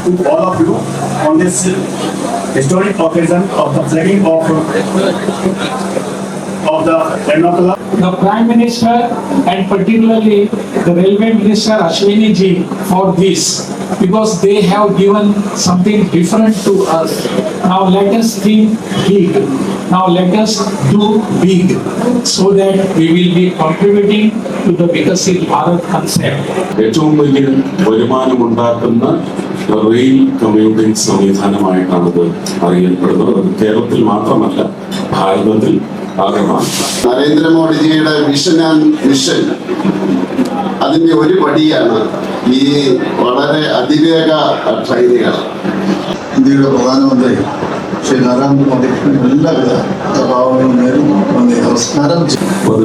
to all of you on this historic occasion of the flagging of the Ernakulam. The Prime Minister and particularly the Railway Minister Ashwini ji for this, because they have given something different to us. Now let us think big. Now let us do big so that we will be contributing to the Vikasit Bharat concept. ഏറ്റവും വലിയ വരുമാനമുണ്ടാക്കുന്ന rail commuting സംവിധാനമായിട്ടാണത് അറിയപ്പെടുന്നത്. അത് കേരളത്തിൽ മാത്രമല്ല, ഭാരതത്തിൽ ആകമാണ്. നരേന്ദ്രമോദിജിയുടെ vision and mission അതിന്റെ ഒരു പടിയാണ് ഈ വളരെ അതിവേഗ ട്രെയിനുകൾ. ഇന്ത്യയുടെ പ്രധാനമന്ത്രി ശ്രീ നരേന്ദ്രമോദി എല്ലാവിധ ഭാവങ്ങളും നേരും നന്ദി നമസ്കാരം.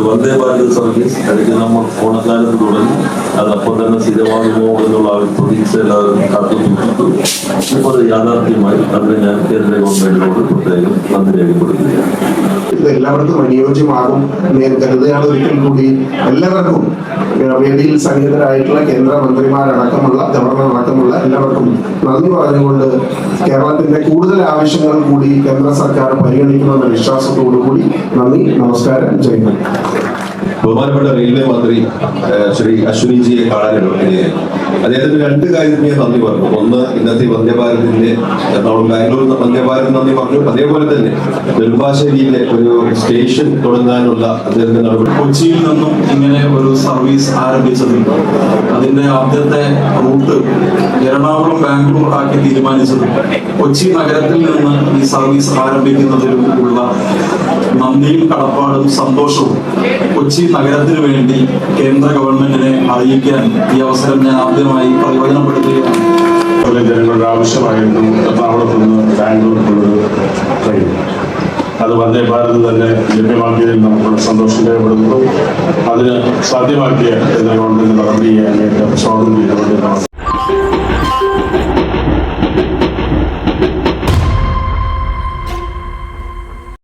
വന്ദേ ഭാരത് സർവീസ് കഴിഞ്ഞ് നമ്മൾ ഓണക്കാലത്ത് തുടങ്ങി, അതപ്പോൾ തന്നെ സ്ഥിരമാകുമോ എന്നുള്ള ആ ഒരു പ്രതീക്ഷ എല്ലാവരും കാത്തുനിൽക്കുന്നു. ഇപ്പോൾ യാഥാർത്ഥ്യമായി അതിന് ഞാൻ കേന്ദ്ര ഗവൺമെന്റിനോട് പ്രത്യേകം നന്ദി രേഖപ്പെടുത്തുകയാണ്. ഇത് എല്ലാവർക്കും അനുയോജ്യമാകും എന്ന് കരുതുകയാണ്. ഒരിക്കൽ കൂടി എല്ലാവർക്കും വേദിയിൽ സന്നിഹിതരായിട്ടുള്ള കേന്ദ്രമന്ത്രിമാരടക്കമുള്ള ഗവർണർ അടക്കമുള്ള എല്ലാവർക്കും നന്ദി പറഞ്ഞുകൊണ്ട് കേരളത്തിന്റെ കൂടുതൽ ആവശ്യങ്ങൾ കൂടി കേന്ദ്ര സർക്കാർ പരിഗണിക്കുമെന്ന വിശ്വാസത്തോടു കൂടി നന്ദി, നമസ്കാരം, ജയ് ഹിന്ദ്. ബഹുമാനപ്പെട്ട റെയിൽവേ മന്ത്രി ശ്രീ അശ്വിനിജിയെ കാണാനിടയായി. അദ്ദേഹത്തിന് രണ്ട് കാര്യത്തിന് ഞാൻ നന്ദി പറഞ്ഞു. ഒന്ന്, ഇന്നത്തെ വന്ദേ ഭാരതിന്റെ എറണാകുളം ബാംഗ്ലൂർ വന്ദേ ഭാരത് നന്ദി പറഞ്ഞു. അതേപോലെ തന്നെ നെടുമ്പാശ്ശേരിയിലെ ഒരു സ്റ്റേഷൻ തുടങ്ങാനുള്ള അദ്ദേഹത്തിന്റെ നടപടി. കൊച്ചിയിൽ നിന്നും ഇങ്ങനെ ഒരു സർവീസ് ആരംഭിച്ചതും അതിന്റെ ആദ്യത്തെ റൂട്ട് എറണാകുളം ബാംഗ്ലൂർ ആക്കി തീരുമാനിച്ചതും കൊച്ചി നഗരത്തിൽ നിന്ന് ഈ സർവീസ് ആരംഭിക്കുന്നതിലും ഉള്ള നന്ദിയും കടപ്പാടും സന്തോഷവും കൊച്ചി നഗരത്തിന് വേണ്ടി കേന്ദ്ര ഗവൺമെന്റിനെ അറിയിക്കാൻ ഈ അവസരം ഞാൻ ആദ്യമായി പ്രയോജനപ്പെടുത്തുകയാണ്. ജനങ്ങളുടെ ആവശ്യമായിരുന്നു എറണാകുളത്ത് നിന്ന് ബാംഗ്ലൂരിലുള്ളൊരു ട്രെയിൻ. അത് വന്ദേ ഭാരത് തന്നെ ലഭ്യമാക്കിയതിൽ നമുക്കുള്ള സന്തോഷം രേഖപ്പെടുന്നു. അതിന് സാധ്യമാക്കിയ കേന്ദ്ര ഗവൺമെന്റ് നടപടി ചെയ്യാനായിട്ട് സ്വാഗതം ചെയ്തുകൊണ്ട്